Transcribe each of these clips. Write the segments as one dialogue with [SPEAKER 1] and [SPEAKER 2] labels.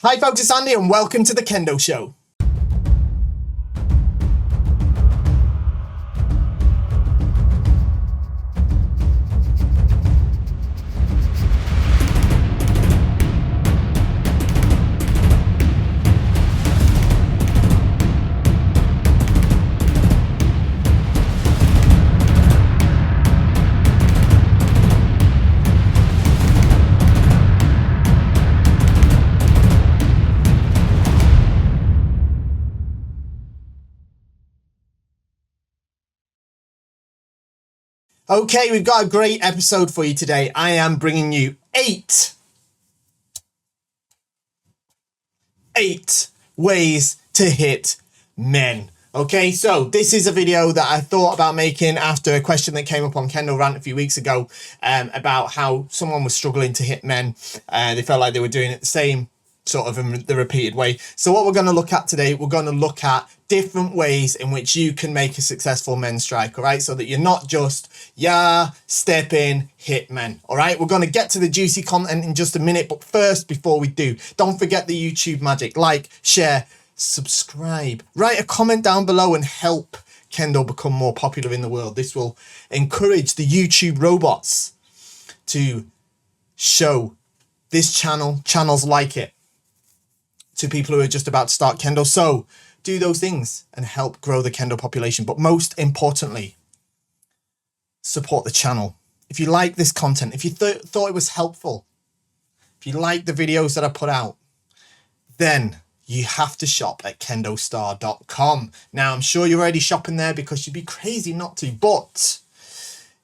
[SPEAKER 1] Hi folks, it's Andy and welcome to the Kendo Show. Okay, we've got a great episode for you today. I am bringing you eight ways to hit men. Okay, so this is a video that I thought about making after a question that came up on Kendo Rant a few weeks ago about how someone was struggling to hit men. They felt like they were doing it the same sort of in the repeated way. So what we're going to look at today, we're going to look at different ways in which you can make a successful men strike, all right? So that you're not just, step in, hit men, all right? We're going to get to the juicy content in just a minute, but first, before we do, don't forget the YouTube magic. Like, share, subscribe, write a comment down below and help Kendo become more popular in the world. This will encourage the YouTube robots to show this channels like it, to people who are just about to start Kendo. So do those things and help grow the Kendo population. But most importantly, support the channel. If you like this content, if you thought it was helpful, if you like the videos that I put out, then you have to shop at KendoStar.com. Now, I'm sure you're already shopping there because you'd be crazy not to, but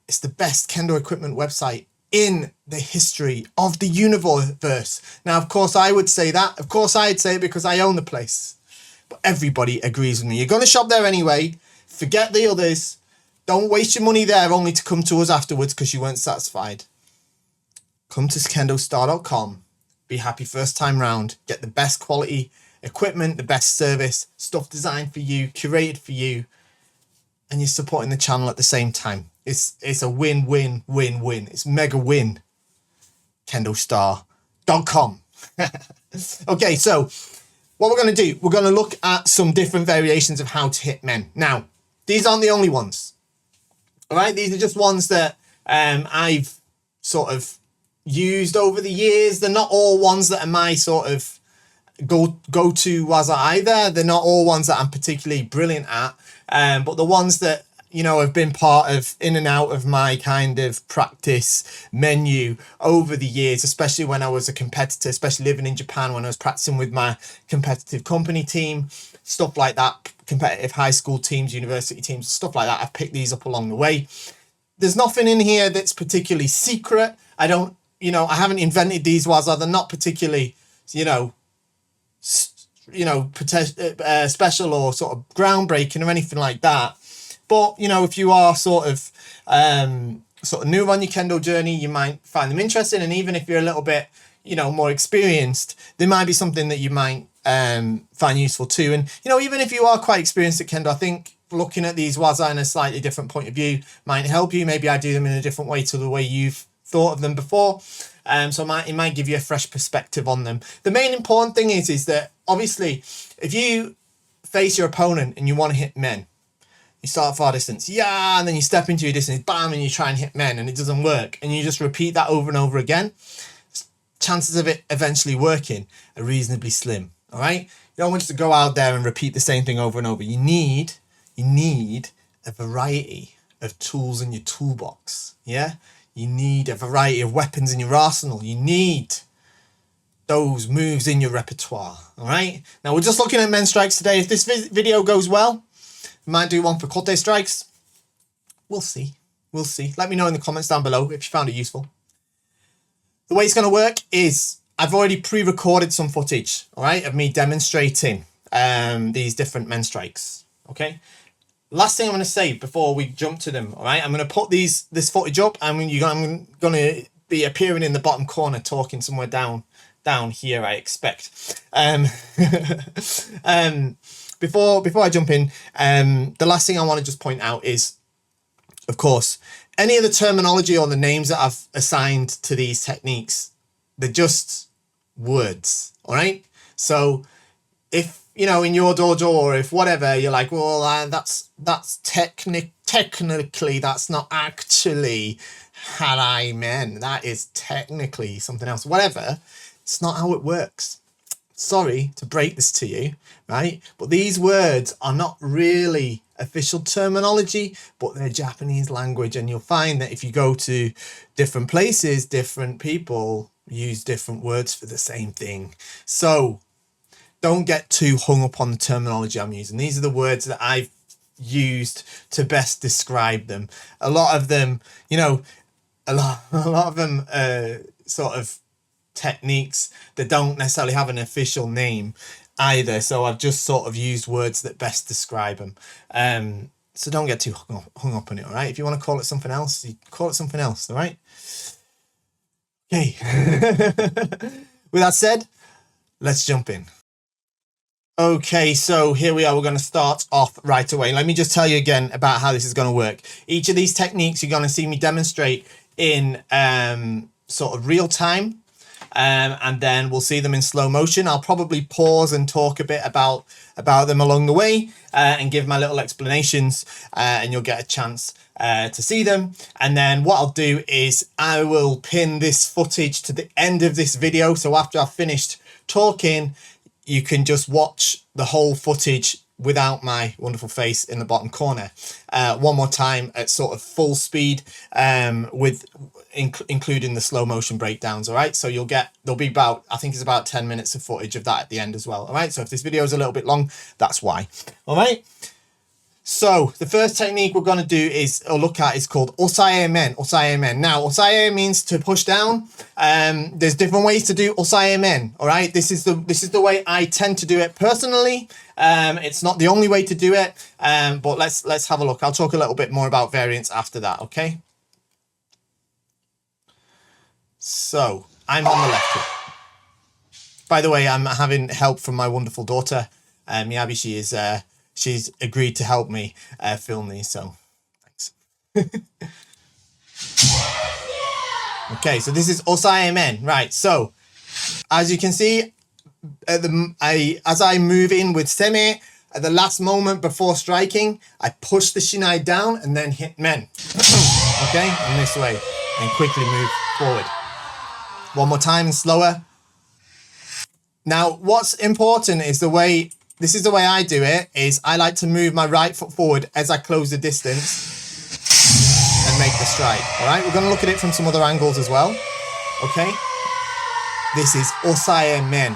[SPEAKER 1] it's the best Kendo equipment website in the history of the universe. Now, of course, I would say that. Of course, I'd say it because I own the place. But everybody agrees with me. You're going to shop there anyway. Forget the others. Don't waste your money there only to come to us afterwards because you weren't satisfied. Come to KendoStar.com. Be happy first time round. Get the best quality equipment, the best service, stuff designed for you, curated for you. And you're supporting the channel at the same time. It's a win-win-win-win. It's mega win. KendoStar.com. Okay, so what we're going to do, we're going to look at some different variations of how to hit men. Now, these aren't the only ones. All right, these are just ones that I've sort of used over the years. They're not all ones that are my sort of go-to WAZA either. They're not all ones that I'm particularly brilliant at. But the ones that, you know, have been part of in and out of my kind of practice menu over the years, especially when I was a competitor, especially living in Japan when I was practicing with my competitive company team, stuff like that, competitive high school teams, university teams, stuff like that. I've picked these up along the way. There's nothing in here that's particularly secret. I haven't invented these WAZA. They're not particularly, special or sort of groundbreaking or anything like that. But, if you are sort of new on your Kendo journey, you might find them interesting. And even if you're a little bit, more experienced, there might be something that you might find useful too. And, even if you are quite experienced at Kendo, I think looking at these WAZA in a slightly different point of view might help you. Maybe I do them in a different way to the way you've thought of them before. So it might give you a fresh perspective on them. The main important thing is that obviously if you face your opponent and you want to hit men, you start far distance, and then you step into your distance, bam, and you try and hit men and it doesn't work. And you just repeat that over and over again. Chances of it eventually working are reasonably slim, all right? You don't want to go out there and repeat the same thing over and over. You need a variety of tools in your toolbox, yeah? You need a variety of weapons in your arsenal. You need those moves in your repertoire, all right? Now, we're just looking at men strikes today. If this video goes well, we might do one for kote strikes. We'll see. Let me know in the comments down below if you found it useful. The way it's going to work is I've already pre-recorded some footage, all right, of me demonstrating these different men strikes, okay? Last thing I'm going to say before we jump to them, all right? I'm going to put this footage up and I'm going to be appearing in the bottom corner talking somewhere down here, I expect. Before I jump in, the last thing I want to just point out is, of course, any of the terminology or the names that I've assigned to these techniques, they're just words, all right? So if, you know, in your dojo or if whatever, you're like, well, that's technically, that's not actually harai men. That is technically something else. Whatever. It's not how it works. Sorry to break this to you, right? But these words are not really official terminology, but they're Japanese language. And you'll find that if you go to different places, different people use different words for the same thing. So don't get too hung up on the terminology I'm using. These are the words that I've used to best describe them. A lot of them, you know, a lot of them sort of techniques that don't necessarily have an official name either. So I've just sort of used words that best describe them. So don't get too hung up on it, all right? If you want to call it something else, you call it something else, all right? Okay. With that said, let's jump in. Okay, so here we are. We're going to start off right away. Let me just tell you again about how this is going to work. Each of these techniques you're going to see me demonstrate in sort of real time. And then we'll see them in slow motion. I'll probably pause and talk a bit about them along the way and give my little explanations, and you'll get a chance to see them. And then what I'll do is I will pin this footage to the end of this video. So after I've finished talking, you can just watch the whole footage without my wonderful face in the bottom corner. One more time at sort of full speed, with including the slow motion breakdowns. All right, so there'll be about, I think it's about 10 minutes of footage of that at the end as well. All right, so if this video is a little bit long, that's why. All right, so the first technique we're going to do look at is called osae men. Osae men. Now, osae means to push down. There's different ways to do osae men. All right, this is the way I tend to do it personally. It's not the only way to do it, but let's have a look. I'll talk a little bit more about variants after that. Okay. So I'm on the left here. By the way, I'm having help from my wonderful daughter, Miyabi. She's agreed to help me film these, so thanks. Okay, so this is osae men, right? So as you can see, as I move in with seme, at the last moment before striking, I push the shinai down and then hit men. Okay, in this way, and quickly move forward. One more time and slower. Now, what's important is this is the way I do it, is I like to move my right foot forward as I close the distance and make the strike. All right, we're going to look at it from some other angles as well. Okay, this is osae men.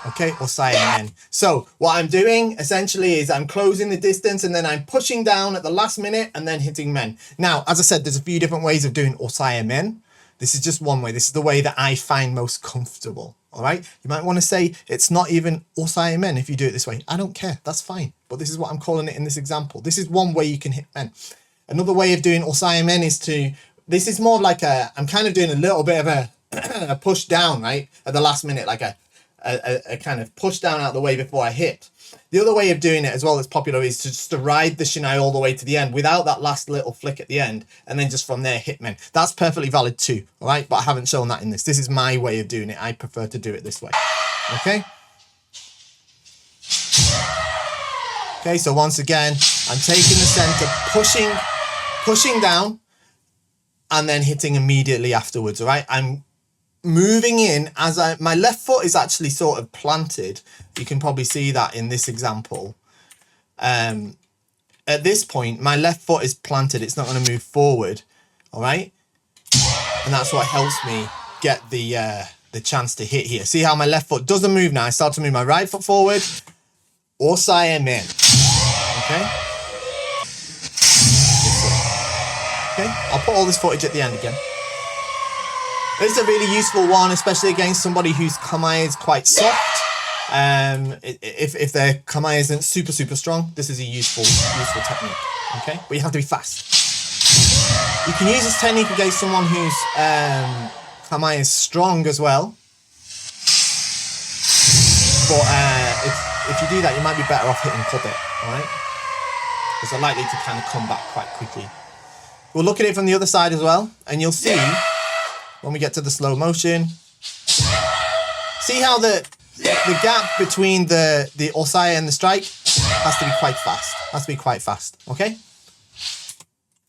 [SPEAKER 1] Okay, osae men. So what I'm doing essentially is I'm closing the distance and then I'm pushing down at the last minute and then hitting men. Now, as I said, there's a few different ways of doing osae men. This is just one way. This is the way that I find most comfortable. All right. You might want to say it's not even osae men if you do it this way. I don't care. That's fine. But this is what I'm calling it in this example. This is one way you can hit men. Another way of doing osae men is this is more like I'm kind of doing a little bit of a push down, right? At the last minute, like a kind of push down out of the way before I hit. The other way of doing it as well that's popular is to ride the shinai all the way to the end without that last little flick at the end, and then just from there hit men. That's perfectly valid too, all right? But I haven't shown that in this. This is my way of doing it. I prefer to do it this way, okay? Okay, so once again, I'm taking the center, pushing down, and then hitting immediately afterwards, all right? I'm moving in as my left foot is actually sort of planted. You can probably see that in this example. At this point, my left foot is planted. It's not going to move forward. All right. And that's what helps me get the chance to hit here. See how my left foot doesn't move now. I start to move my right foot forward. Osae men. Okay. Okay. I'll put all this footage at the end again. This is a really useful one, especially against somebody whose kamae is quite soft. If their kamae isn't super strong, this is a useful technique. Okay, but you have to be fast. You can use this technique against someone whose kamae is strong as well. But if you do that, you might be better off hitting kobe. All right, because they're likely to kind of come back quite quickly. We'll look at it from the other side as well, and you'll see when we get to the slow motion. See how the gap between the osai and the strike has to be quite fast. Has to be quite fast, okay?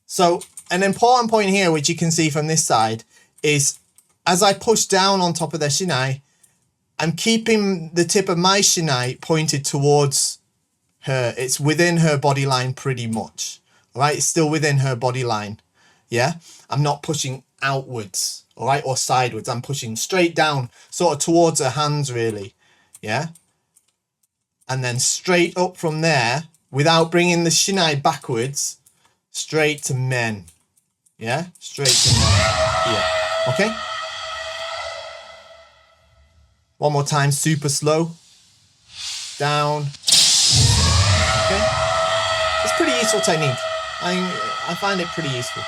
[SPEAKER 1] So an important point here, which you can see from this side, is as I push down on top of their shinai, I'm keeping the tip of my shinai pointed towards her. It's within her body line pretty much, all right? It's still within her body line, yeah? I'm not pushing outwards, all right, or sideways. I'm pushing straight down, sort of towards her hands, really, yeah? And then straight up from there, without bringing the shinai backwards, straight to men, yeah? Straight to men, here, okay? One more time, super slow. Down. Okay? It's pretty useful technique. I find it pretty useful.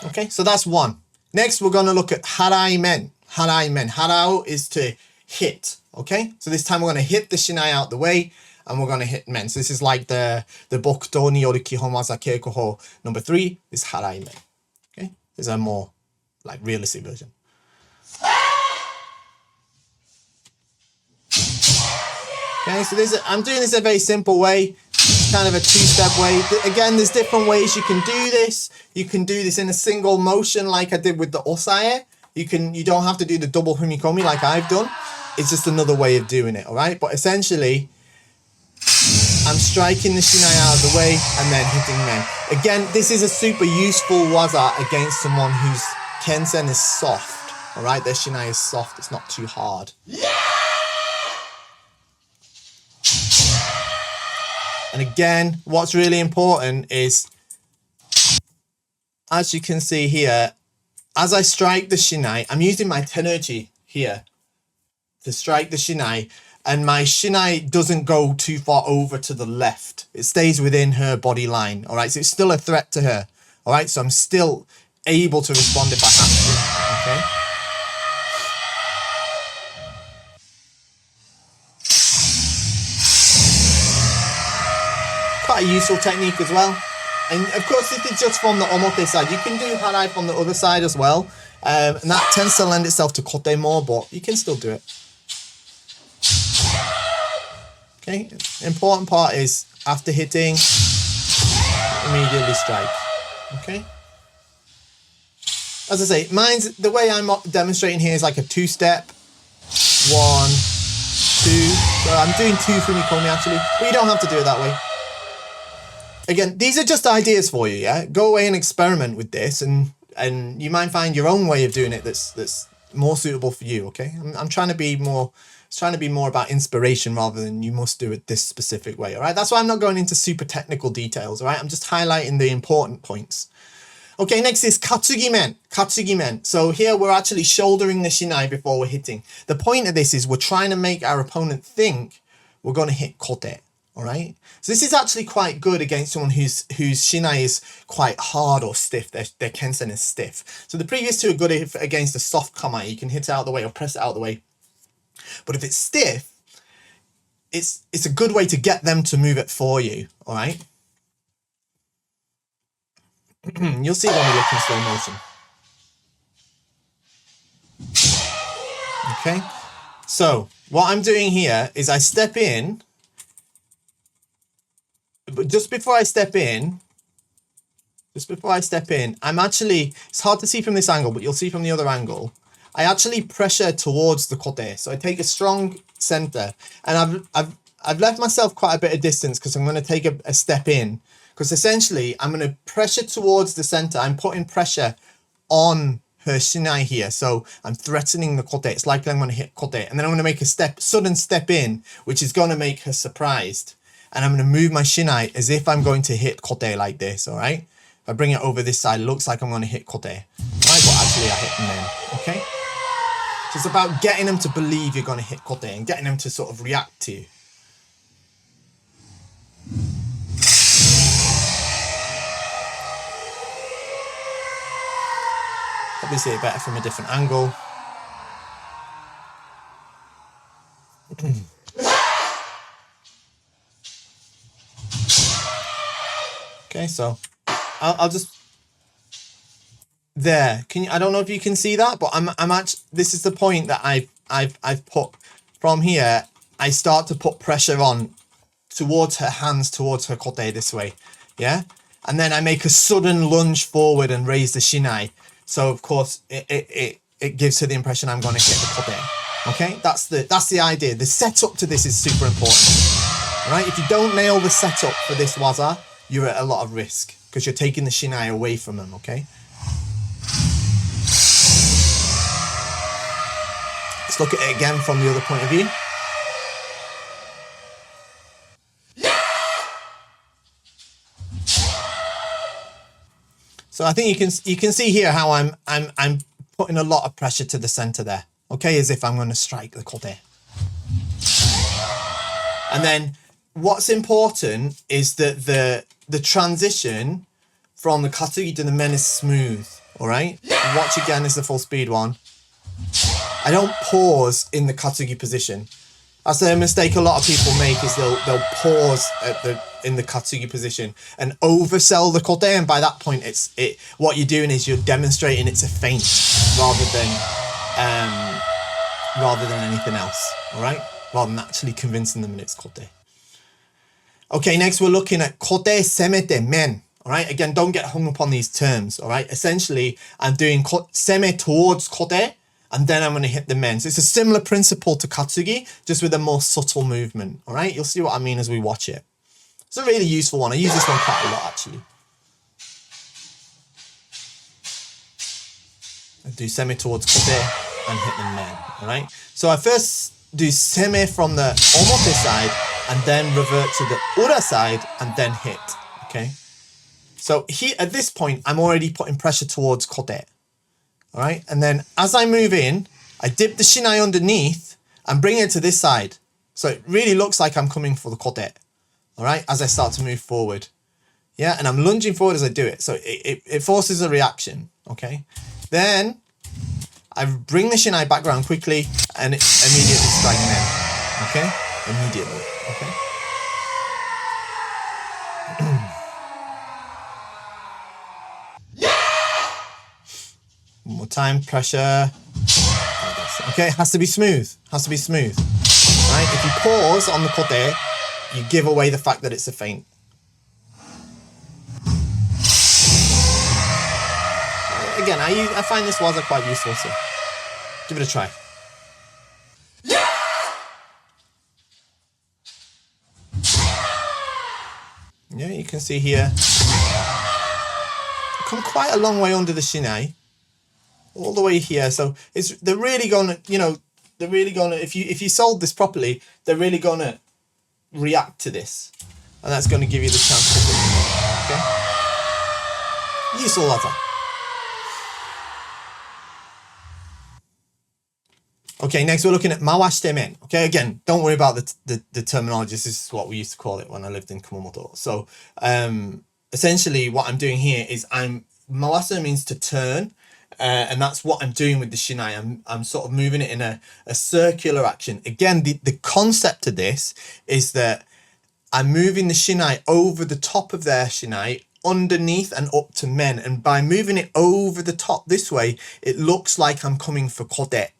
[SPEAKER 1] Okay, so that's one. Next, we're going to look at harai men. Harai men. Harao is to hit. Okay, so this time we're going to hit the shinai out the way and we're going to hit men. So this is like the Bokuto ni yoru Kihon waza keiko ho number 3 is harai men. Okay, there's a more like realistic version. Okay, so I'm doing this a very simple way. It's kind of a two-step way. Again, there's different ways you can do this. You can do this in a single motion like I did with the osae. You don't have to do the double humikomi like I've done. It's just another way of doing it, all right? But essentially, I'm striking the shinai out of the way and then hitting men. Again, this is a super useful waza against someone whose kensen is soft, all right? Their shinai is soft. It's not too hard. And again, what's really important is, as you can see here, as I strike the shinai, I'm using my tenuchi here to strike the shinai, and my shinai doesn't go too far over to the left. It stays within her body line, all right? So it's still a threat to her, all right? So I'm still able to respond if I have to, okay? Quite a useful technique as well. And of course, this is just from the omote side. You can do harai from the other side as well. And that tends to lend itself to kote more, but you can still do it. Okay, important part is after hitting, immediately strike. Okay. As I say, mine's, the way I'm demonstrating here is like a two-step. 1, 2. So I'm doing 2 fumikomi actually, but you don't have to do it that way. Again, these are just ideas for you, yeah? Go away and experiment with this, and you might find your own way of doing it that's more suitable for you, okay? I'm trying to be more, it's trying to be more about inspiration rather than you must do it this specific way, all right? That's why I'm not going into super technical details, all right? I'm just highlighting the important points. Okay, next is katsugi men. Katsugi men. So here we're actually shouldering the shinai before we're hitting. The point of this is we're trying to make our opponent think we're going to hit kote. All right, so this is actually quite good against someone whose shinai is quite hard or stiff. Their kensen is stiff. So the previous two are good if against a soft kamae. You can hit it out of the way or press it out of the way. But if it's stiff, it's a good way to get them to move it for you. All right. You'll see when we look in slow motion. Okay. So what I'm doing here is I step in. But just before I step in, I'm actually, it's hard to see from this angle, but you'll see from the other angle, I actually pressure towards the kote. So I take a strong center, and I've left myself quite a bit of distance because I'm going to take a step in, because essentially I'm going to pressure towards the center. I'm putting pressure on her shinai here. So I'm threatening the kote. It's likely I'm going to hit kote, and then I'm going to make a sudden step in, which is going to make her surprised. And I'm going to move my shinai as if I'm going to hit kote like this, all right? If I bring it over this side, it looks like I'm going to hit kote. Right, but actually I hit men, okay? So it's about getting them to believe you're going to hit kote and getting them to sort of react to you. Probably see it better from a different angle. Okay, so I'll just there. Can you? I don't know if you can see that, but I'm actually, this is the point that I've put from here, I start to put pressure on towards her hands, towards her kote this way. Yeah. And then I make a sudden lunge forward and raise the shinai. So of course it gives her the impression I'm going to hit the kote. Okay. That's the idea. The setup to this is super important. All right. If you don't nail the setup for this waza, you're at a lot of risk because you're taking the shinai away from them. Okay. Let's look at it again from the other point of view. So I think you can see here how I'm putting a lot of pressure to the center there. Okay, as if I'm going to strike the kote. And then what's important is that the transition from the katsugi to the men is smooth. All right. Watch again is the full speed one. I don't pause in the katsugi position. That's a mistake a lot of people make, is they'll pause in the katsugi position and oversell the kote, and by that point what you're doing is you're demonstrating it's a feint rather than anything else. All right, rather than actually convincing them that it's kote. Okay, next we're looking at kote semete men. All right, again, don't get hung up on these terms. All right, essentially I'm doing seme towards kote, and then I'm going to hit the men. So it's a similar principle to katsugi, just with a more subtle movement. All right, you'll see what I mean as we watch it. It's a really useful one. I use this one quite a lot, actually. I do seme towards kote and hit the men. All right. So I first do seme from the omote side and then revert to the ura side and then hit. Okay. So here at this point, I'm already putting pressure towards kote. All right, and then as I move in, I dip the shinai underneath and bring it to this side. So it really looks like I'm coming for the kote. All right, as I start to move forward. Yeah, and I'm lunging forward as I do it. So it forces a reaction. Okay, then I bring the shinai back around quickly and immediately strike men. Okay, immediately. Okay. One more time, pressure. Okay, it has to be smooth. Has to be smooth. Right? If you pause on the kote, you give away the fact that it's a feint. Again, I find this waza quite useful, so give it a try. Yeah, you can see here. Come quite a long way under the shinai. All the way here, so they're really gonna, if you sold this properly, they're really gonna react to this, and that's gonna give you the chance to win. Okay, useful waza. Okay, next we're looking at mawashite men. Okay, again, don't worry about the terminology. This is what we used to call it when I lived in Kumamoto. So essentially what I'm doing here is mawasa means to turn. And that's what I'm doing with the shinai. I'm sort of moving it in a circular action. Again, the concept of this is that I'm moving the shinai over the top of their shinai, underneath and up to men. And by moving it over the top this way, it looks like I'm coming for kote.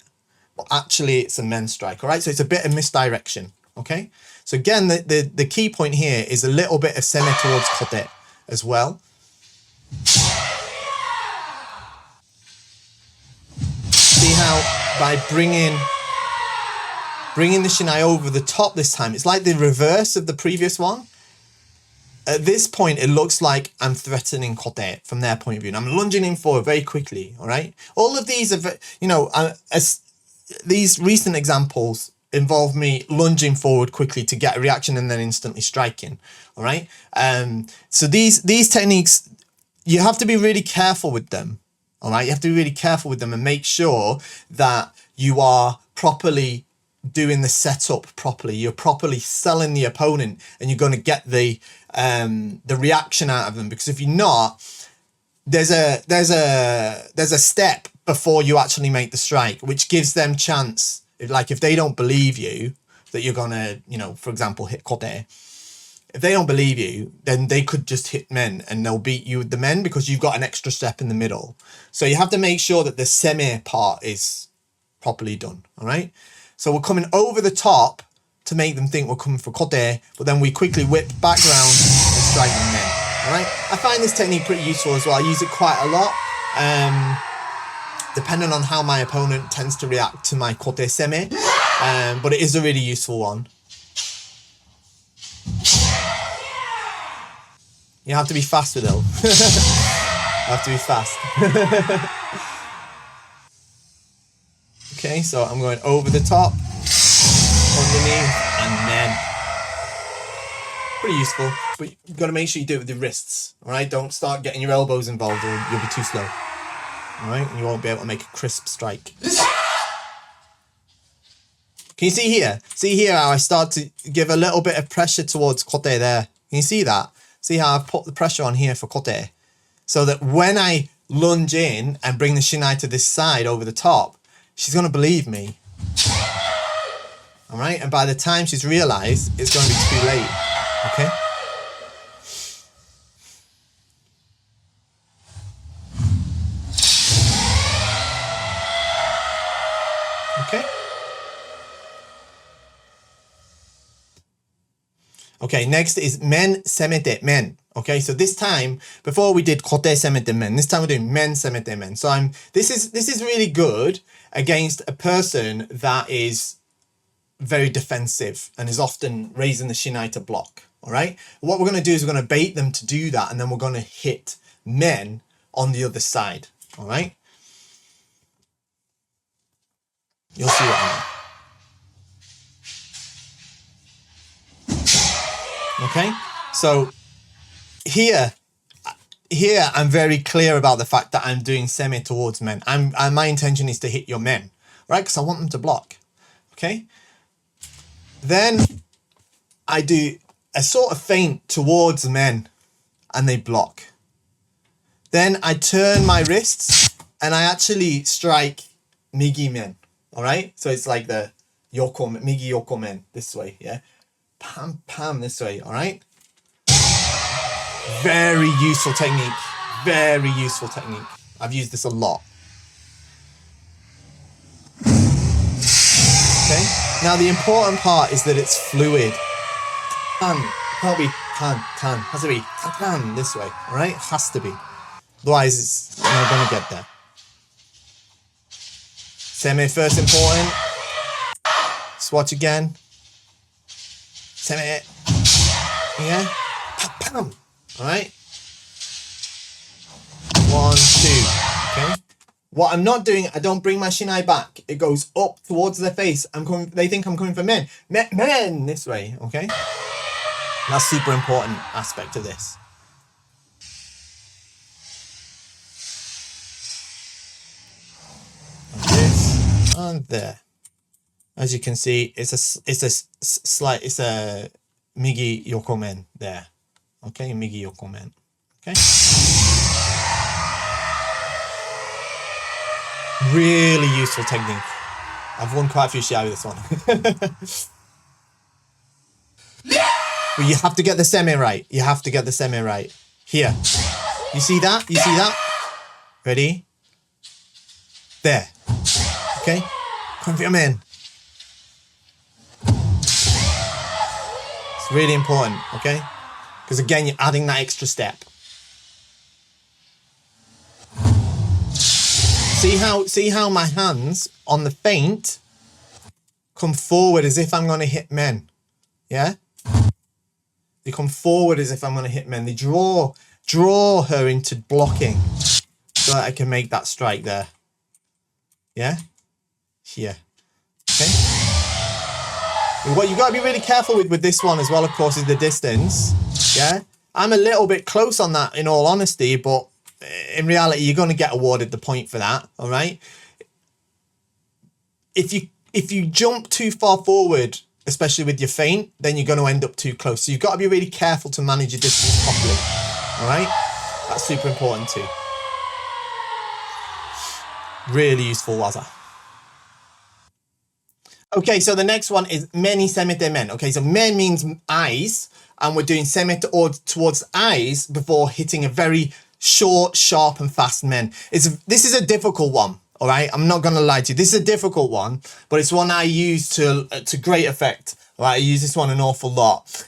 [SPEAKER 1] But actually, it's a men strike. All right, so it's a bit of misdirection. Okay, so again, the key point here is a little bit of seme towards kote as well. See how by bringing the shinai over the top this time, it's like the reverse of the previous one. At this point, it looks like I'm threatening kote from their point of view. And I'm lunging in forward very quickly, all right? All of these are, these recent examples involve me lunging forward quickly to get a reaction and then instantly striking, all right? So these techniques, you have to be really careful with them. All right, you have to be really careful with them and make sure that you are properly doing the setup properly. You're properly selling the opponent, and you're going to get the reaction out of them. Because if you're not, there's a step before you actually make the strike, which gives them chance. Like if they don't believe you that you're gonna, for example, hit kote. If they don't believe you, then they could just hit men and they'll beat you with the men because you've got an extra step in the middle. So you have to make sure that the seme part is properly done. All right. So we're coming over the top to make them think we're coming for kote, but then we quickly whip back round and strike them men. All right. I find this technique pretty useful as well. I use it quite a lot. Depending on how my opponent tends to react to my kote seme. But it is a really useful one. You have to be faster though. You have to be fast. Okay, so I'm going over the top, underneath, and then. Pretty useful, but you've got to make sure you do it with your wrists. All right, don't start getting your elbows involved or you'll be too slow. All right, and you won't be able to make a crisp strike. Can you see here? See here how I start to give a little bit of pressure towards kote there. Can you see that? See how I've put the pressure on here for kote? So that when I lunge in and bring the shinai to this side over the top, she's going to believe me. All right, and by the time she's realized, it's going to be too late. Okay? Okay? Okay, next is men semete men. Okay, so this time, before we did kote semete men, this time we're doing men semete men. So this is really good against a person that is very defensive and is often raising the shinai to block. All right. What we're going to do is we're going to bait them to do that, and then we're going to hit men on the other side. All right. You'll see what I mean. Okay. So here I'm very clear about the fact that I'm doing semi towards men. My intention is to hit your men, right? Because I want them to block. Okay. Then I do a sort of feint towards men and they block. Then I turn my wrists and I actually strike migi men. All right. So it's like the yoko, migi yoko men this way. Yeah. Pam, pam this way. All right. Very useful technique. Very useful technique. I've used this a lot. Okay. Now the important part is that it's fluid. Can't be tan. Has to be tan this way. All right. Has to be. Otherwise, it's not going to get there. Semi first important. Swatch again. Semi. Yeah. Pam. All right. 1, 2. Okay. What I'm not doing, I don't bring my shinai back. It goes up towards their face. They think I'm coming for men. Men this way. Okay. That's super important aspect of this. Like this and there. As you can see, it's a migi yoko men there. Okay, migi yoko men. Okay. Really useful technique. I've won quite a few shiai with this one. But you have to get the semi right. You have to get the semi right. Here. You see that? You see that? Ready? There. Okay? Come for your men. It's really important, okay? Because again, you're adding that extra step. See how my hands on the feint come forward as if I'm going to hit men. Yeah? They come forward as if I'm going to hit men. They draw her into blocking so that I can make that strike there. Yeah? Here. Okay? And what you've got to be really careful with this one as well, of course, is the distance. Yeah? I'm a little bit close on that, in all honesty, but in reality, you're going to get awarded the point for that. All right? If you jump too far forward, especially with your feint, then you're going to end up too close. So you've got to be really careful to manage your distance properly. All right? That's super important too. Really useful waza. Okay, so the next one is meni semete men. Okay, so men means eyes, and we're doing semete towards eyes before hitting a very short, sharp, and fast men. This is a difficult one. All right, I'm not gonna lie to you. This is a difficult one, but it's one I use to great effect. All right, I use this one an awful lot,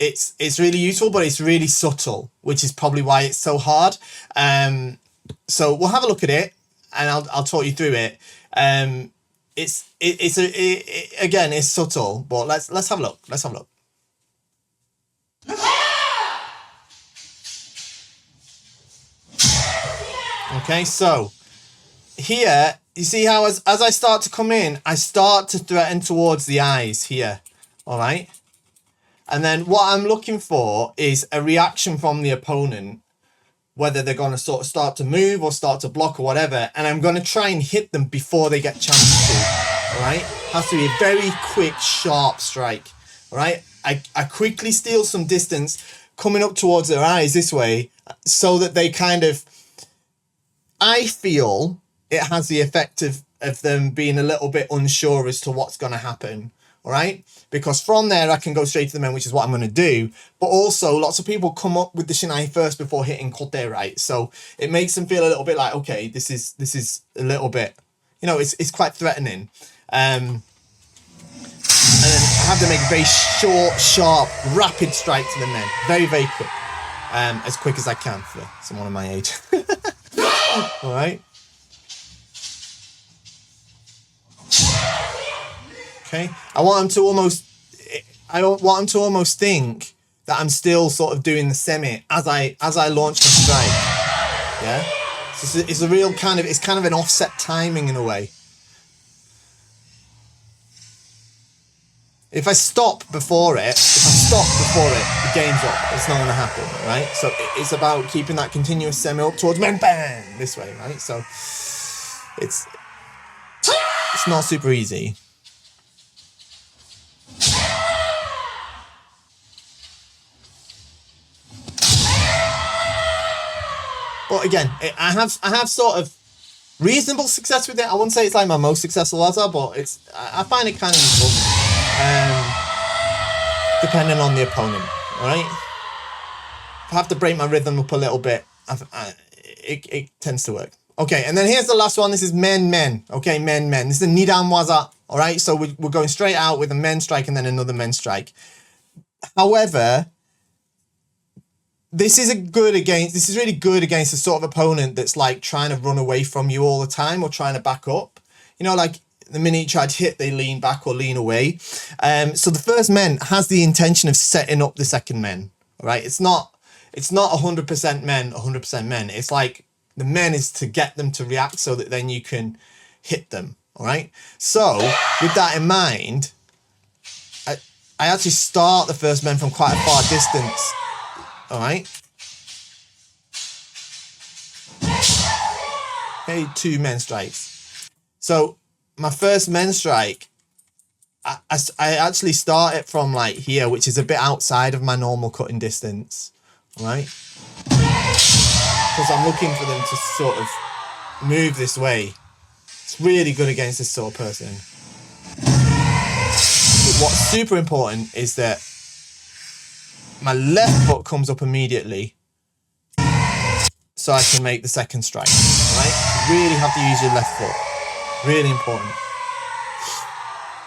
[SPEAKER 1] it's really useful, but it's really subtle, which is probably why it's so hard. So we'll have a look at it, and I'll talk you through it. Again, it's subtle, but let's have a look. Let's have a look. Okay, so here you see how as I start to come in, I start to threaten towards the eyes here. All right, and then what I'm looking for is a reaction from the opponent, whether they're going to sort of start to move or start to block or whatever, and I'm going to try and hit them before they get a chance to. All right, has to be a very quick, sharp strike. All right, I quickly steal some distance coming up towards their eyes this way, so that they kind of, I feel it has the effect of them being a little bit unsure as to what's going to happen. All right, because from there I can go straight to the men, which is what I'm going to do. But also lots of people come up with the shinai first before hitting kote, right? So it makes them feel a little bit like, okay, this is a little bit, you know, it's quite threatening. And then I have to make a very short, sharp, rapid strike to the men, very, very quick, as quick as I can for someone of my age. All right. Okay. I want them to almost think that I'm still sort of doing the semi as I launch my strike. Yeah. So it's a real kind of, it's kind of an offset timing in a way. If I stop before it, the game's up. It's not going to happen, right? So it's about keeping that continuous semi up towards men, bang, this way, right? So it's not super easy. But again, I have sort of reasonable success with it. I wouldn't say it's like my most successful WAZA, but I find it kind of useful. Depending on the opponent, all right? If I have to break my rhythm up a little bit, it tends to work. Okay, and then here's the last one. This is men. Okay, men. This is a nidan WAZA, all right? So we're going straight out with a men strike and then another men strike. However, this is really good against the sort of opponent that's like trying to run away from you all the time or trying to back up. You know, like the minute you try to hit, they lean back or lean away. So the first men has the intention of setting up the second men. All right, it's not 100% men, 100% men. It's like the men is to get them to react so that then you can hit them. All right. So with that in mind, I actually start the first men from quite a far distance. All right. Okay, 2 men strikes. So my first men strike, I actually start it from like here, which is a bit outside of my normal cutting distance, right? Because I'm looking for them to sort of move this way. It's really good against this sort of person. But what's super important is that my left foot comes up immediately so I can make the second strike, right? You really have to use your left foot. Really important.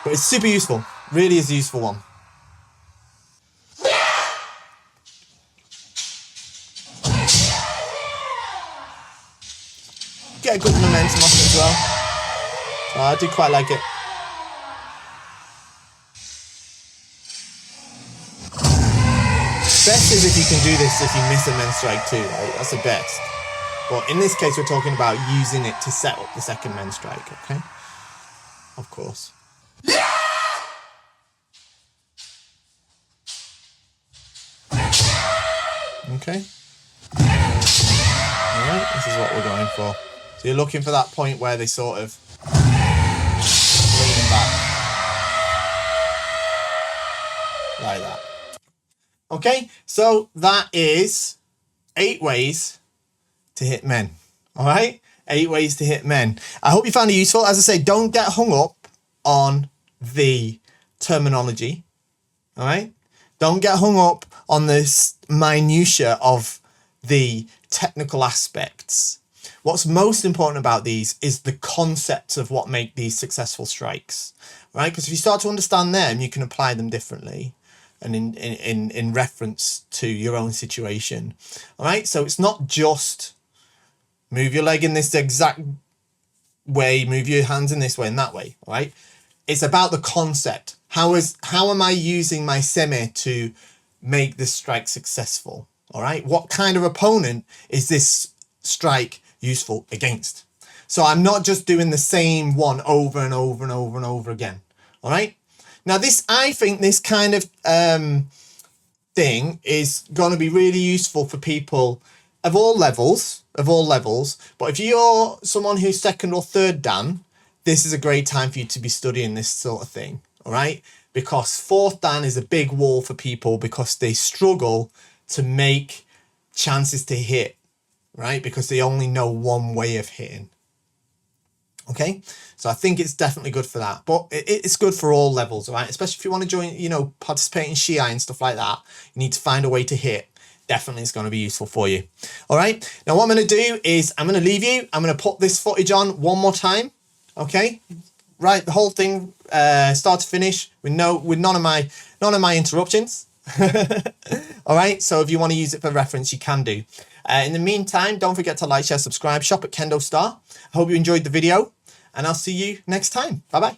[SPEAKER 1] But it's super useful. Really is a useful one. Get a good momentum off it as well. So I do quite like it. Best is if you can do this if you miss a men's strike too, right? That's the best. But in this case, we're talking about using it to set up the second men's strike, okay? Of course. Okay. Alright, this is what we're going for. So you're looking for that point where they sort of lean back. Like that. Okay, so that is 8 ways to hit men. All right, 8 ways to hit men. I hope you found it useful. As I say, don't get hung up on the terminology. All right, don't get hung up on this minutia of the technical aspects. What's most important about these is the concepts of what make these successful strikes, right? Because if you start to understand them, you can apply them differently and in reference to your own situation. All right, so it's not just move your leg in this exact way, move your hands in this way and that way. All right, it's about the concept. How am I using my semi to make this strike successful? All right, what kind of opponent is this strike useful against? So I'm not just doing the same one over and over and over and over again. All right, now I think this kind of thing is going to be really useful for people of all levels, but if you're someone who's second or third dan, this is a great time for you to be studying this sort of thing. All right, because fourth dan is a big wall for people because they struggle to make chances to hit, right? Because they only know one way of hitting. Okay, so I think it's definitely good for that, but it's good for all levels, right? Especially if you want to join, participate in Shiai and stuff like that, you need to find a way to hit. Definitely it's going to be useful for you. All right, now what I'm going to do is I'm going to leave you. I'm going to put this footage on one more time. Okay, right, the whole thing, start to finish, with none of my interruptions. All right, so if you want to use it for reference, you can do. In the meantime, don't forget to like, share, subscribe, shop at KendoStar. I hope you enjoyed the video, and I'll see you next time. Bye-bye.